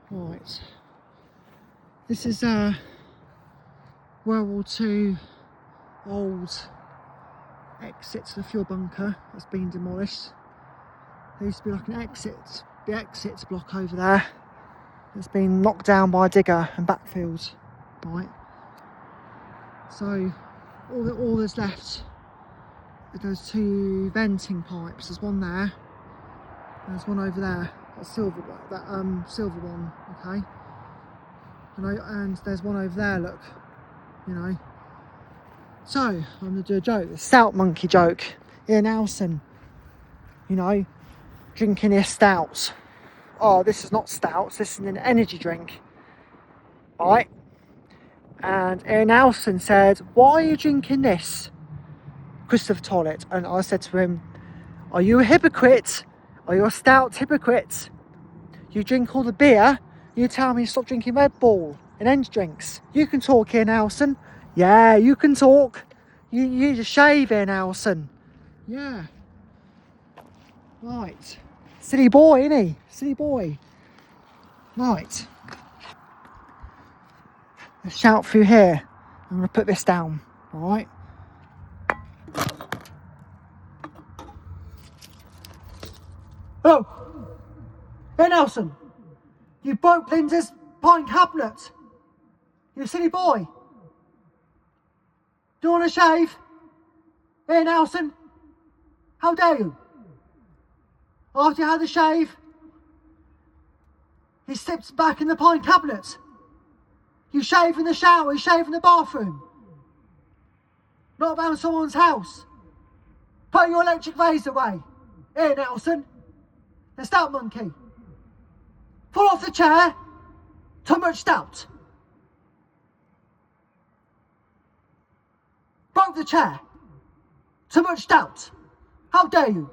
Right. This is World War II old exit to the fuel bunker that's been demolished. There used to be like an exit, the exit block over there. It's been knocked down by a digger and backfilled. Right. So all that's left are those two venting pipes. There's one there. There's one over there. That silver one. Okay. And there's one over there. Look. You know. So I'm gonna do a joke. The stout monkey joke. Ian Nelson. You know, drinking his stouts. Oh, this is not stouts. This is an energy drink. Right. And Ian Nelson said, "Why are you drinking this, Christopher Toilet?" And I said to him, "Are you a hypocrite? Are you a stout hypocrite? You drink all the beer, you tell me to stop drinking Red Bull and energy drinks. You can talk, Ian Nelson. Yeah, you can talk. You need to shave, Ian Nelson. Yeah. Right. Silly boy, isn't he? Silly boy. Right. Let's shout through here. I'm going to put this down. Alright. Oh! Hey Nelson! You broke Linda's pine cabinet! You silly boy! Do you want to shave? Hey Nelson! How dare you? After you had the shave, he slips back in the pine cabinet. You shave in the shower, you shave in the bathroom. Not around someone's house. Put your electric razor away. Here, Nelson. The stout monkey. Fall off the chair. Too much stout. Broke the chair. Too much stout. How dare you?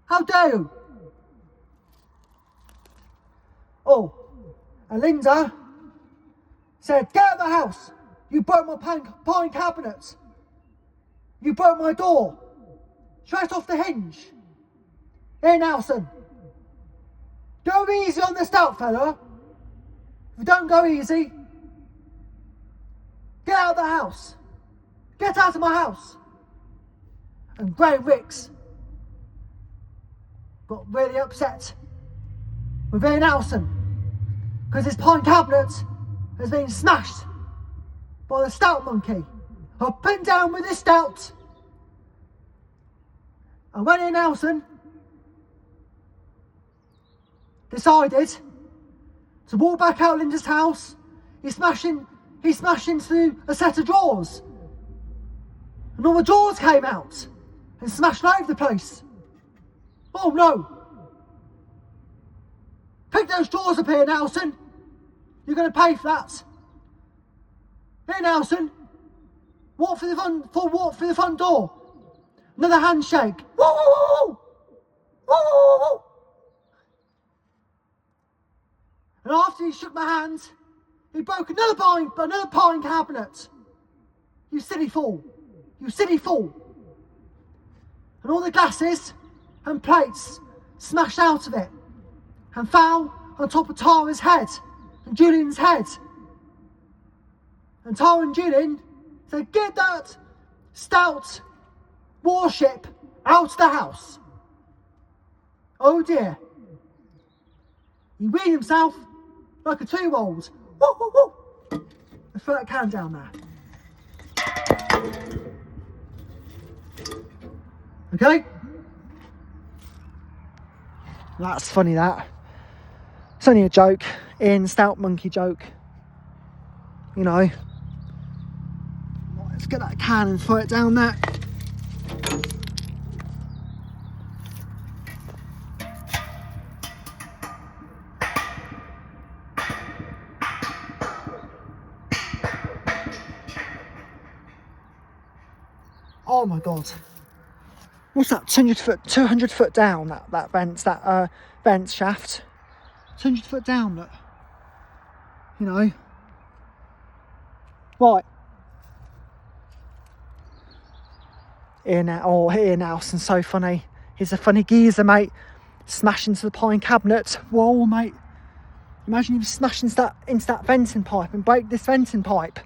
How dare you? Oh, and Linda said, "Get out of the house. You broke my pine cabinet. You broke my door. Straight off the hinge. Here, Nelson. Go easy on the stout fella. If you don't go easy, get out of the house. Get out of my house." And Graham Ricks got really upset with Ian Nelson because his pine cabinet has been smashed by the stout monkey. Up and down with his stout. And when Ian Nelson decided to walk back out of Linda's house, he smashed into a set of drawers. And all the drawers came out and smashed all over the place. Oh no! Pick those drawers up here, Nelson. You're going to pay for that. Here, Nelson. Walk through the front door. Another handshake. Woo, woo, woo, woo, woo, woo. And after he shook my hand, he broke another pine cabinet. You silly fool. You silly fool. And all the glasses and plates smashed out of it and fell on top of Tara's head and Julian's head. And Tara and Julian said, "Get that stout warship out of the house." Oh dear. He weaned himself like a 2-year-old. Woo, woo, woo. Let's throw that can down there. Okay? That's funny, that. It's only a joke. Ian Stout Monkey joke. You know. Let's get that can and throw it down there. Oh my god. What's that? 200 foot down, that vent shaft. 200 foot down, look. You know. Right. Ian Nelson's so funny. He's a funny geezer, mate. Smash into the pine cabinet. Whoa, mate. Imagine you smash into that venting pipe and break this venting pipe.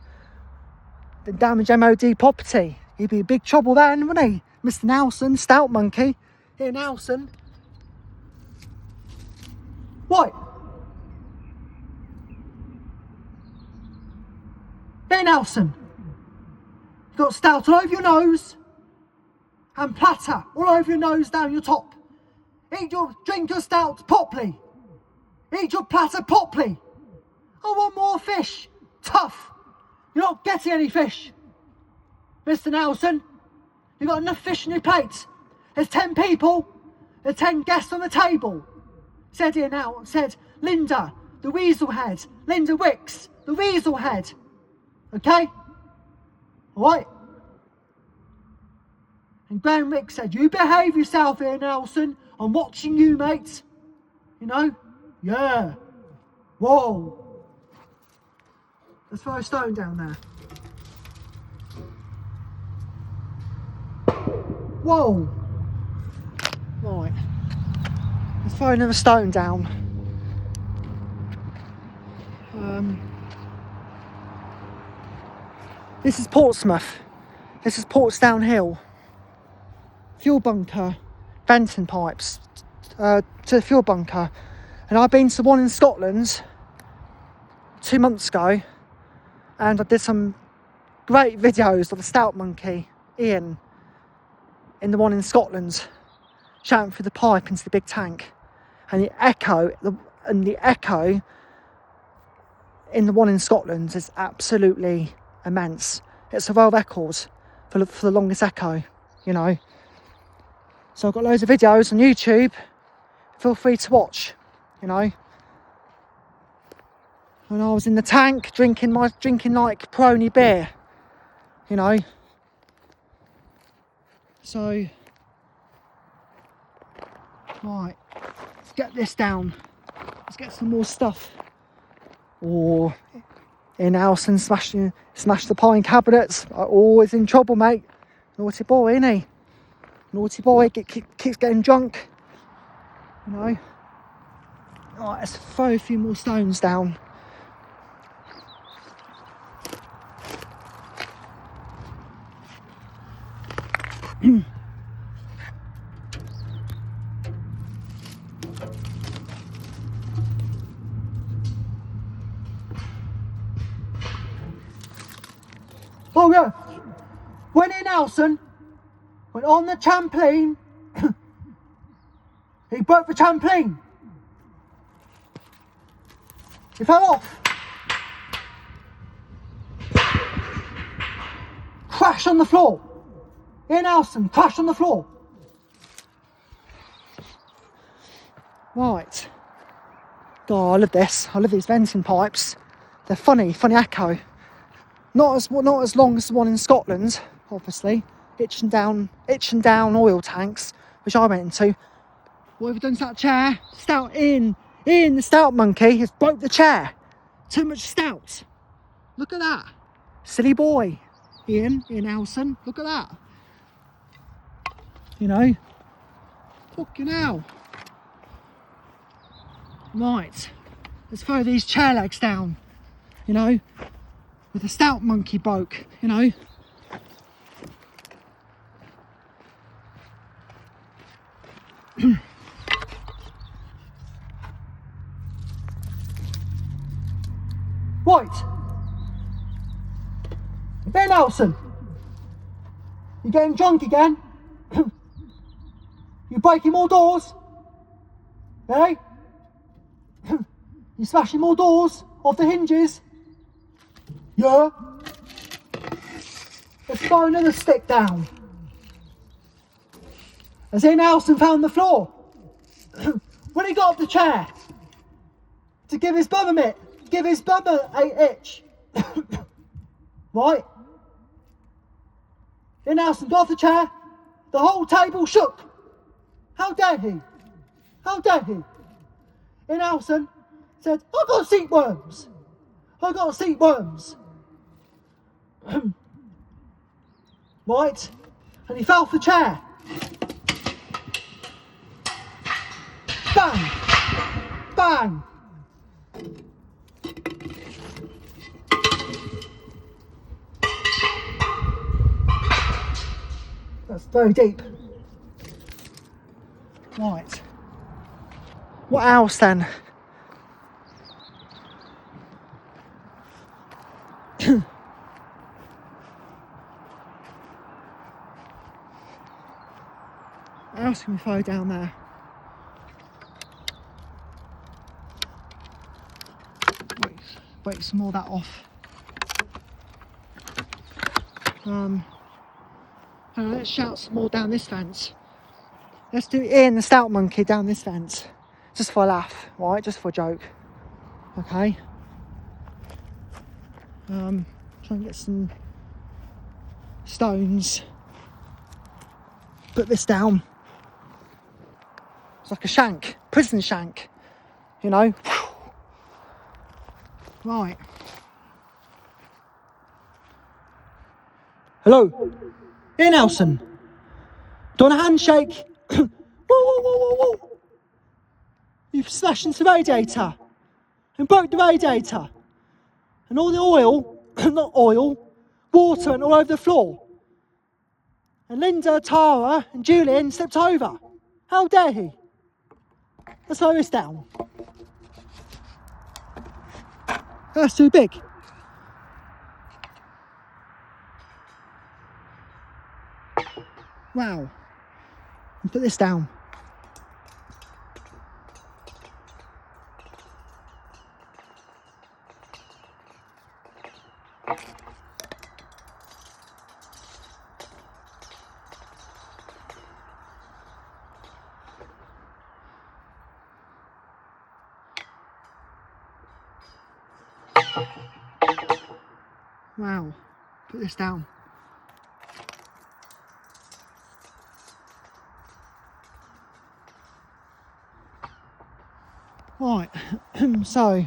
Then damage MOD property. He'd be in big trouble then, wouldn't he? Mr. Nelson, stout monkey. Here, Nelson. What? Here, Nelson. You've got stout all over your nose. And platter all over your nose, down your top. Drink your stout properly. Eat your platter properly. I want more fish. Tough. You're not getting any fish. Mr. Nelson, you've got enough fish on your plate. There's 10 people. There's 10 guests on the table. Said here now, said Linda, the weasel head. Linda Wicks, the weasel head. Okay? Alright? And Graham Wicks said, you behave yourself here, Nelson. I'm watching you, mate. You know? Yeah. Whoa. Let's throw a stone down there. Whoa. Right. Let's throw another stone down. This is Portsmouth. This is Portsdown Hill. Fuel bunker, venting pipes to the fuel bunker. And I've been to one in Scotland 2 months ago, and I did some great videos of the stout monkey, Ian, in the one in Scotland, shouting through the pipe into the big tank. And the echo in the one in Scotland is absolutely immense. It's a world record for the longest echo, you know. So I've got loads of videos on YouTube. Feel free to watch, you know. When I was in the tank drinking like Peroni beer, you know. So, right, let's get this down. Let's get some more stuff. Or in house and smash the pine cabinets. I'm always in trouble, mate. Naughty boy, isn't he? Naughty boy, keeps getting drunk. You know. Right, let's throw a few more stones down. Oh yeah, when in Nelson went on the trampoline, he broke the trampoline. He fell off. Crashed on the floor. Ian Nelson crashed on the floor. Right. God, I love this. I love these venting pipes. They're funny echo. Not as long as the one in Scotland, obviously. Itching down oil tanks, which I went into. What have you done to that chair? Stout Ian, the stout monkey has broke the chair. Too much stout. Look at that. Silly boy. Ian Nelson. Look at that. You know. Fucking hell. Right. Let's throw these chair legs down. You know. With the stout monkey broke. You know. Right. Ben Nelson, you getting drunk again? You breaking more doors? Eh? You smashing more doors off the hinges? Yeah? Let's throw another stick down. Has Ian Nelson found the floor? When he got off the chair to give his bum a itch. Right? Ian Nelson got off the chair, the whole table shook. How dare he? How dare he? Ian Nelson said, I've got seat worms. I've got seat worms. Right? And he fell off the chair. Bang! Bang! That's very deep. Right. What else then? What else can we throw down there? Break some more of that off. Let's shout some more down this fence. Let's do Ian the Stout Monkey down this fence. Just for a laugh, right? Just for a joke. Okay. Try and get some stones. Put this down. It's like a shank, prison shank, you know. Right. Hello, Ian Nelson. Do you want a handshake? Whoa, whoa, whoa, whoa, whoa. You've smashed into the radiator and broke the radiator, and all the oil, not oil, water went all over the floor. And Linda, Tara, and Julian stepped over. How dare he? Let's throw this down. That's too big. Wow. And put this down. Wow. Put this down. Right, so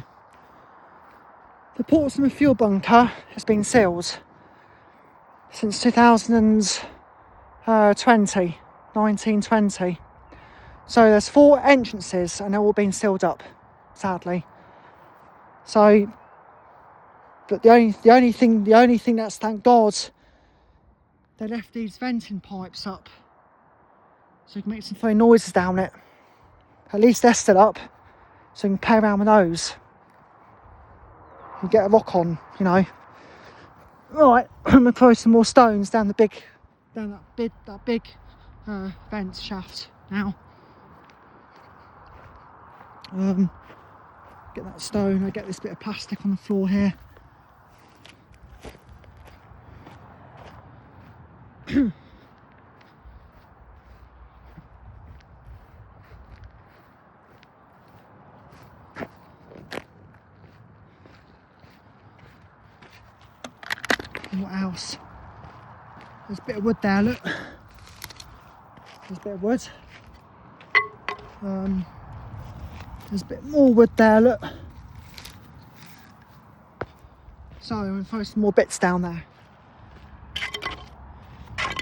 the Portsmouth fuel bunker has been sealed since 1920. So there's 4 entrances and they're all been sealed up, sadly. So, but the only thing that's, thank God, they left these venting pipes up so you can make some funny noises down it. At least they're still up. So you can play around with those. You get a rock on, you know. Right, I'm gonna throw some more stones down that big vent shaft now. Get that stone. I get this bit of plastic on the floor here. And what else? There's a bit of wood there, look. There's a bit of wood. There's a bit more wood there, look. So I'm going to throw some more bits down there.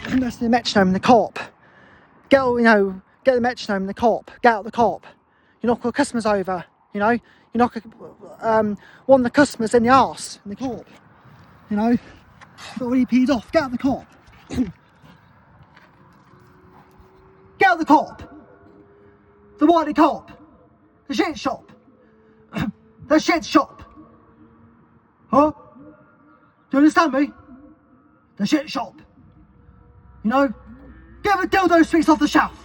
And that's the metronome and the cop. Get the metronome and the cop. Get out the cop. You knock all the customers over, you know. You knock one of the customers in the arse, in the cop. You know. Got really peed off. Get out the cop. Get out the cop. The whitey cop. The shit shop. The shit shop. Huh? Do you understand me? The shit shop. You know? Get the dildo sweets off the shelf.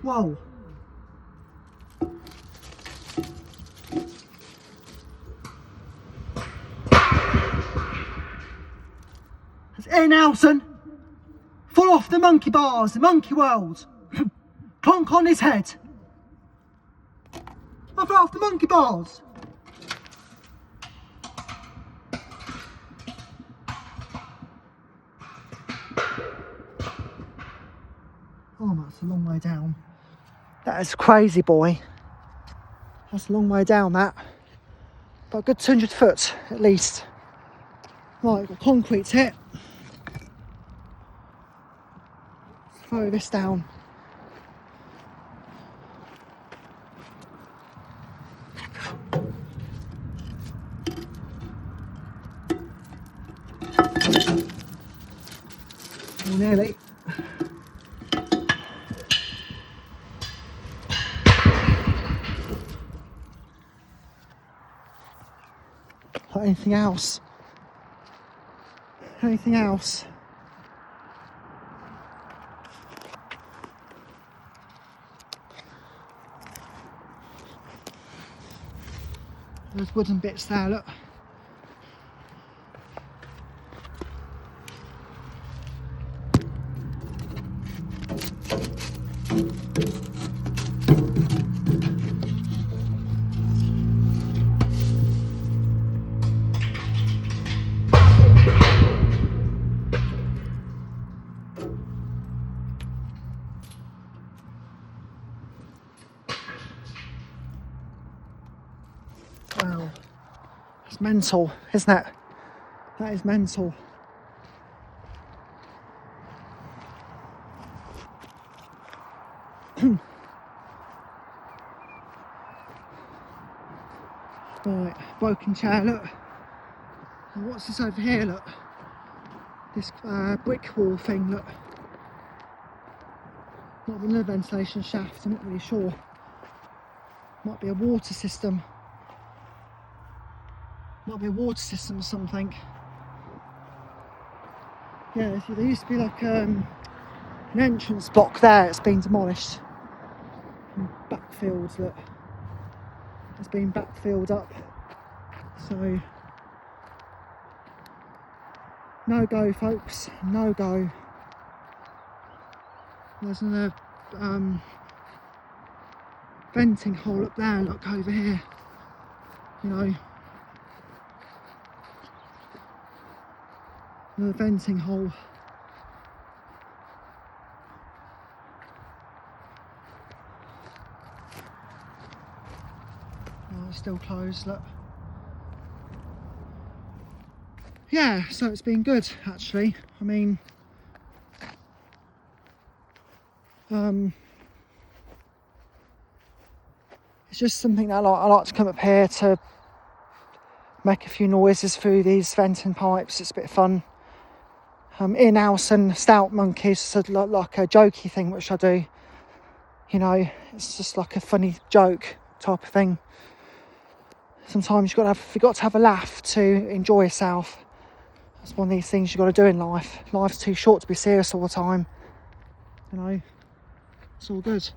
Whoa. That's Ian Nelson. Fall off the monkey bars, the monkey world. Clonk on his head. I fell off the monkey bars. Oh, that's a long way down. That is crazy, boy. That's a long way down that, but a good 200 foot at least. Right, got concrete here. Let's throw this down. Nearly. Anything else? Anything else? There's wooden bits there, look. Wow, it's mental, isn't it? That is mental. Right, broken chair, look. And what's this over here, look? This brick wall thing, look. Might be another ventilation shaft, I'm not really sure. Might be a water system. Might be a water system or something. Yeah, there used to be like an entrance block there, it's been demolished. And backfilled, look. It's been backfilled up. So, no go folks, no go. There's another venting hole up there, look over here. You know, another venting hole. Oh, it's still closed, look. Yeah, so it's been good actually. I mean, it's just something that I like to come up here to make a few noises through these venting pipes. It's a bit of fun. In-house and stout monkeys, so like a jokey thing which I do. You know, it's just like a funny joke type of thing. Sometimes you've got to have a laugh to enjoy yourself. That's one of these things you've got to do in life. Life's too short to be serious all the time. You know, it's all good.